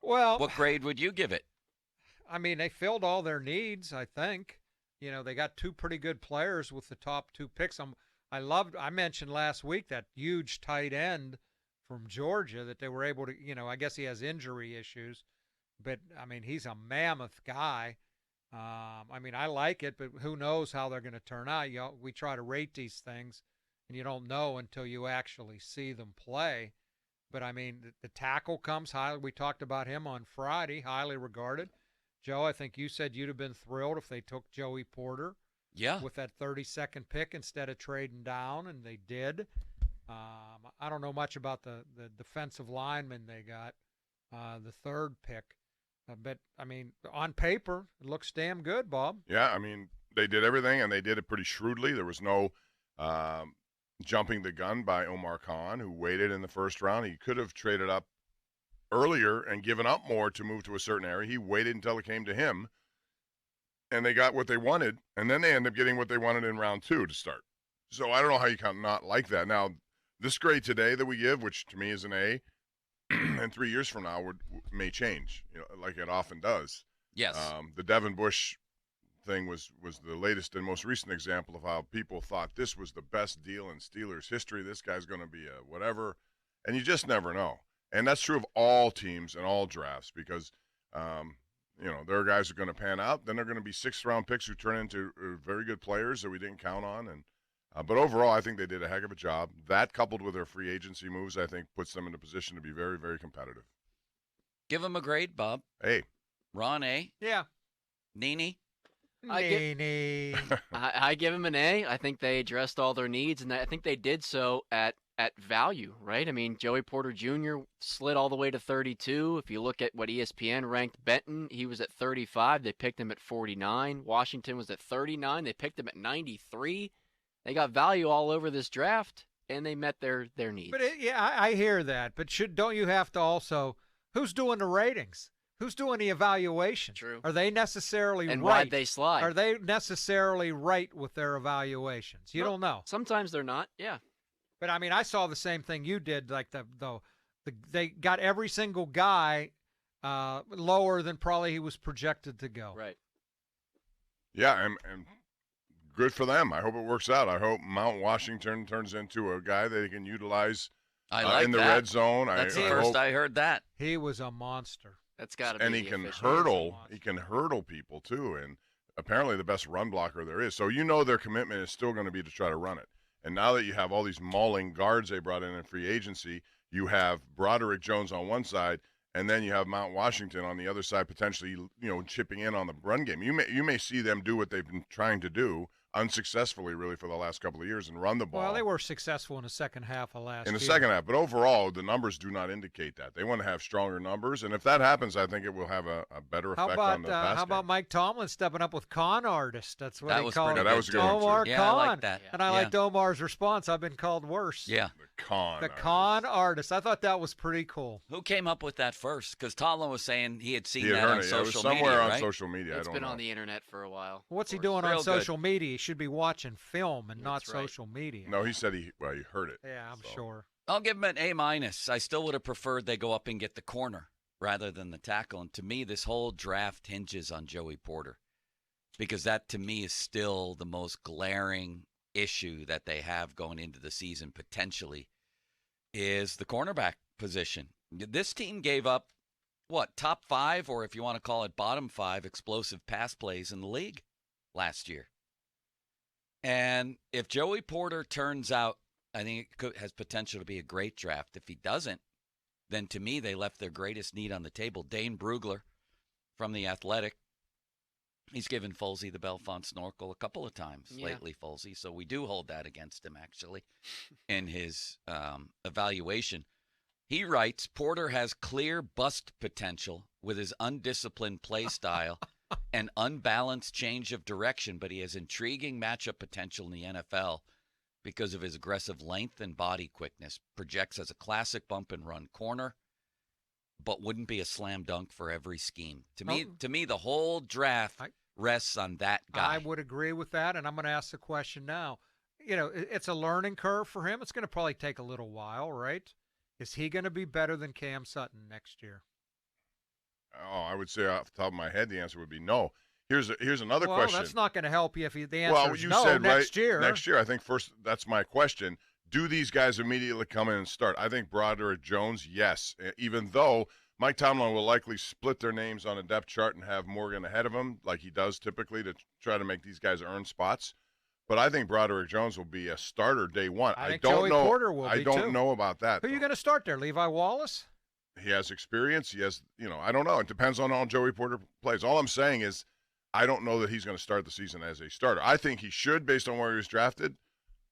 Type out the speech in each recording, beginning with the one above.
Well, What grade would you give it? I mean, they filled all their needs, I think. They got two pretty good players with the top two picks. I mentioned last week that huge tight end from Georgia that they were able to, I guess he has injury issues, but I mean, he's a mammoth guy. I mean, I like it, but who knows how they're going to turn out? We try to rate these things, and you don't know until you actually see them play. But I mean, the tackle comes highly. We talked about him on Friday, highly regarded. Joe, I think you said you'd have been thrilled if they took Joey Porter Yeah. with that 32nd pick instead of trading down, and they did. I don't know much about the defensive lineman they got, the third pick. But, I mean, on paper, it looks damn good, Bob. Yeah, I mean, they did everything, and they did it pretty shrewdly. There was no jumping the gun by Omar Khan, who waited in the first round. He could have traded up earlier and given up more to move to a certain area. He waited until it came to him, and they got what they wanted, and then they end up getting what they wanted in round 2 to start. So I don't know how you can not like that. Now, this grade today that we give, which to me is an A, and 3 years from now may change, like it often does. Yes. The Devin Bush thing was the latest and most recent example of how people thought this was the best deal in Steelers history. This guy's going to be a whatever, and you just never know. And that's true of all teams and all drafts because, there are guys who are going to pan out. Then they're going to be sixth-round picks who turn into very good players that we didn't count on. And but overall, I think they did a heck of a job. That coupled with their free agency moves, I think, puts them in a position to be very, very competitive. Give them a grade, Bob. Hey. Ron, A. Yeah. Nene? I give him an A. I think they addressed all their needs, and I think they did so at value, right? I mean, Joey Porter Jr. slid all the way to 32. If you look at what ESPN ranked Benton, he was at 35. They picked him at 49. Washington was at 39. They picked him at 93. They got value all over this draft, and they met their needs. But I hear that. But don't you have to also – who's doing the ratings? Who's doing the evaluation? True. Are they necessarily and right? why'd they slide? Are they necessarily right with their evaluations? You don't know. Sometimes they're not, yeah. But, I mean, I saw the same thing you did. Like they got every single guy lower than probably he was projected to go. Right. Yeah, and good for them. I hope it works out. I hope Mount Washington turns into a guy that they can utilize in the red zone. That's the first I heard that. He was a monster. That's got to be. And he can hurdle. He can hurdle people too, and apparently the best run blocker there is. So their commitment is still going to be to try to run it. And now that you have all these mauling guards they brought in free agency, you have Broderick Jones on one side, and then you have Mount Washington on the other side, potentially chipping in on the run game. You may see them do what they've been trying to do unsuccessfully, really, for the last couple of years and run the ball. Well, they were successful in the second half of last year. In the second half, but overall, the numbers do not indicate that. They want to have stronger numbers, and if that happens, I think it will have a better effect on the pass How about game. Mike Tomlin stepping up with con artist? That's what he called it. That was a good one, too. Omar Yeah, Khan. I like that. And I liked Omar's response. I've been called worse. Yeah. The con artist. I thought that was pretty cool. Who came up with that first? Because Tomlin was saying he had seen He had that heard on it. social It was somewhere media, on right? social media. It's I don't been know. on the internet for a while. What's he doing on Real social good. media? He should be watching film and not That's right. social media. No, he said he heard it. Yeah, I'm sure. I'll give him an A-. I still would have preferred they go up and get the corner rather than the tackle. And to me, this whole draft hinges on Joey Porter because that, to me, is still the most glaring issue that they have going into the season potentially is the cornerback position. This team gave up, top 5, or if you want to call it bottom 5, explosive pass plays in the league last year. And if Joey Porter turns out, I think it has potential to be a great draft. If he doesn't, then to me, they left their greatest need on the table. Dane Brugler from The Athletic. He's given Folsey the Belfont snorkel a couple of times lately, Folsey. So we do hold that against him, actually, in his evaluation. He writes, Porter has clear bust potential with his undisciplined play style and unbalanced change of direction, but he has intriguing matchup potential in the NFL because of his aggressive length and body quickness. Projects as a classic bump and run corner, but wouldn't be a slam dunk for every scheme. To me, the whole draft rests on that guy. I would agree with that, and I'm going to ask the question now. It's a learning curve for him. It's going to probably take a little while, right? Is he going to be better than Cam Sutton next year? Oh, I would say off the top of my head, the answer would be no. Here's another Well, question. that's not going to help you if the answer Well, is you no said next year. Next year, I think first. That's my question. Do these guys immediately come in and start? I think Broderick Jones, yes. Even though Mike Tomlin will likely split their names on a depth chart and have Morgan ahead of him, like he does typically, to try to make these guys earn spots. But I think Broderick Jones will be a starter day one. I think don't Joey know. Porter will I be, don't too. know about that. Who are you though. going to start there? Levi Wallace? He has experience. He has, I don't know. It depends on how Joey Porter plays. All I'm saying is I don't know that he's going to start the season as a starter. I think he should based on where he was drafted,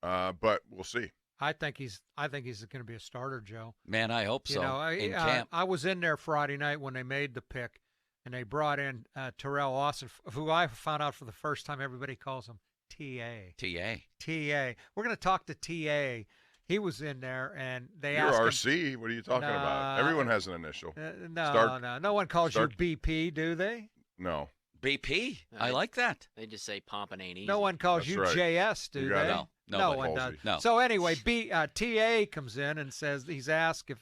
but we'll see. I think he's going to be a starter, Joe. Man, I hope so. In camp. I was in there Friday night when they made the pick, and they brought in Terrell Austin, who I found out for the first time everybody calls him T.A. TA. We're going to talk to T.A. He was in there, and they You're asked RC. What are you talking about? Everyone has an initial. him. No one calls Stark. you BP, do they? No. BP. I Right. like that. They just say Pompin ain't easy. No one calls That's you right. JS, do You they? got it. No Nobody one calls does. you. No. So anyway, TA comes in and says he's asked if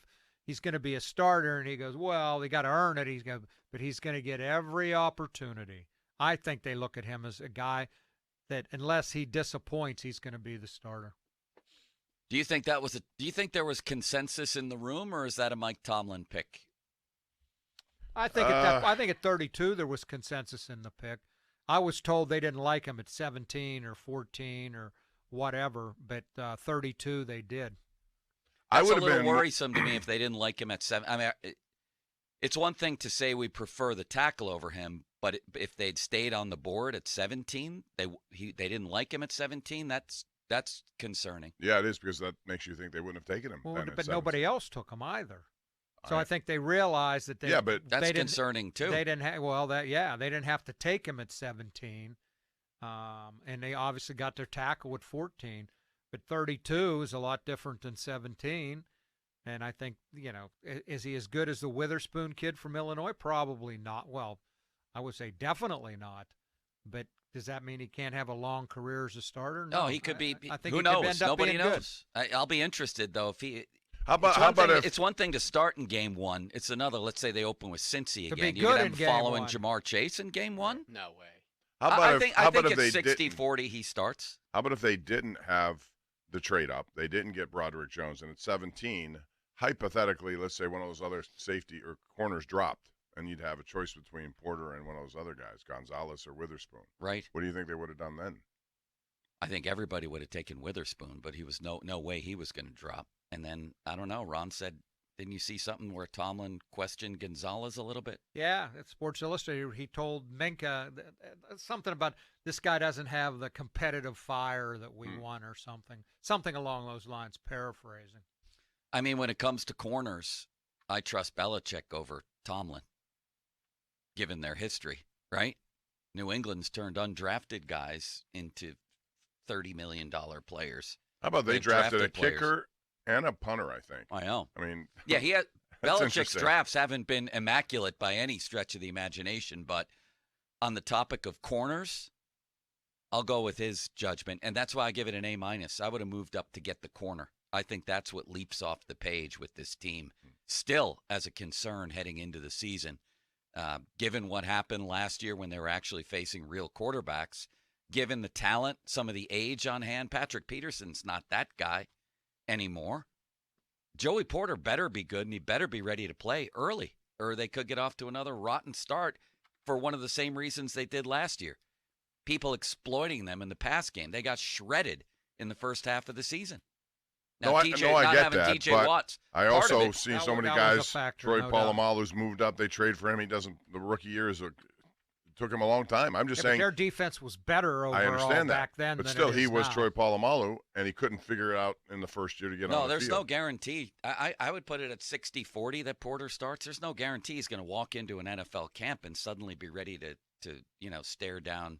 he's going to be a starter, and he goes, "Well, they got to earn it." But he's going to get every opportunity. I think they look at him as a guy that unless he disappoints, he's going to be the starter. Do you think that was do you think there was consensus in the room, or is that a Mike Tomlin pick? I think at 32 there was consensus in the pick. I was told they didn't like him at 17 or 14 or whatever, but 32 they did. I That's would a have little been worrisome to me if they didn't like him at 7. I mean, it's one thing to say we prefer the tackle over him, but if they'd stayed on the board at 17, they didn't like him at 17. That's concerning. Yeah, it is because that makes you think they wouldn't have taken him. Well, then at but 17. nobody else took him either. So I- I think they realized that they Yeah, but That's they didn't, concerning too. They didn't they didn't have to take him at 17, and they obviously got their tackle at 14. But 32 is a lot different than 17, and I think is he as good as the Witherspoon kid from Illinois? Probably not. Well, I would say definitely not. But does that mean he can't have a long career as a starter? No, he could be. I think who he knows? could end up Nobody being good. knows. I'll be interested though if he. How about if it's one thing to start in game one. It's another. Let's say they open with Cincy To be again. You're good gonna in have game following one. Jamar Chase in game one. No way. how about I if think how about if it's they didn't 60-40 he starts. how about if they didn't have the trade up, they didn't get Broderick Jones, and at 17, hypothetically, let's say one of those other safety or corners dropped, and you'd have a choice between Porter and one of those other guys, Gonzalez or Witherspoon. Right. What do you think they would have done then? I think everybody would have taken Witherspoon, but he was no way he was going to drop. And then I don't know. Ron said, didn't you see something where Tomlin questioned Gonzalez a little bit? Yeah, at Sports Illustrated, he told Minka something about this guy doesn't have the competitive fire that we want or something along those lines, paraphrasing. I mean, when it comes to corners, I trust Belichick over Tomlin, given their history, right? New England's turned undrafted guys into $30 million players. How about they They've drafted a drafted players. kicker and a punter, I think. I know. I mean, Yeah, he had That's Belichick's interesting. drafts haven't been immaculate by any stretch of the imagination, but on the topic of corners, I'll go with his judgment, and that's why I give it an A-. I would have moved up to get the corner. I think that's what leaps off the page with this team. Still, as a concern heading into the season, given what happened last year when they were actually facing real quarterbacks, given the talent, some of the age on hand, Patrick Peterson's not that guy anymore. Joey Porter better be good, and he better be ready to play early, or they could get off to another rotten start for one of the same reasons they did last year. People exploiting them in the pass game. They got shredded in the first half of the season. Now, I not get having that, TJ but Watt's I part of also it. see That so was- many that was a guys. factor, Troy no doubt. Polamalu's moved up. They trade for him. The rookie years took him a long time. I'm just Yeah, but saying. their defense was better overall I understand that, back then but than still, it he is was now. Troy Polamalu, and he couldn't figure it out in the first year to get on No, the there's field. no guarantee. I would put it at 60-40 that Porter starts. There's no guarantee he's going to walk into an NFL camp and suddenly be ready to stare down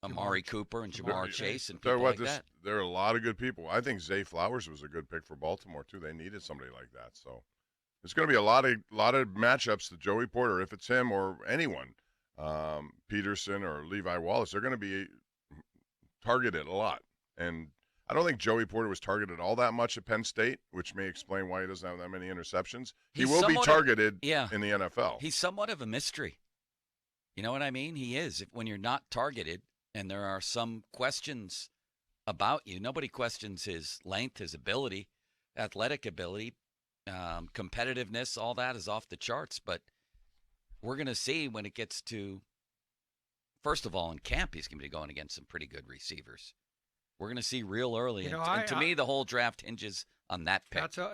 Amari Cooper and Jamar Chase and Tell you people what, like that. there are a lot of good people. I think Zay Flowers was a good pick for Baltimore too. They needed somebody like that. So it's going to be a lot of matchups to Joey Porter, if it's him or anyone, Peterson or Levi Wallace. They're going to be targeted a lot, and I don't think Joey Porter was targeted all that much at Penn State, which may explain why he doesn't have that many interceptions. He He's will be somewhat targeted yeah. in the NFL. He's somewhat of a mystery. You know what I mean? He is. When you're not targeted and there are some questions about you, nobody questions his length, his ability, athletic ability, competitiveness, all that is off the charts. But we're going to see when it gets to, first of all, in camp, he's going to be going against some pretty good receivers. We're going to see real early. You know, And to me, the whole draft hinges on that pick.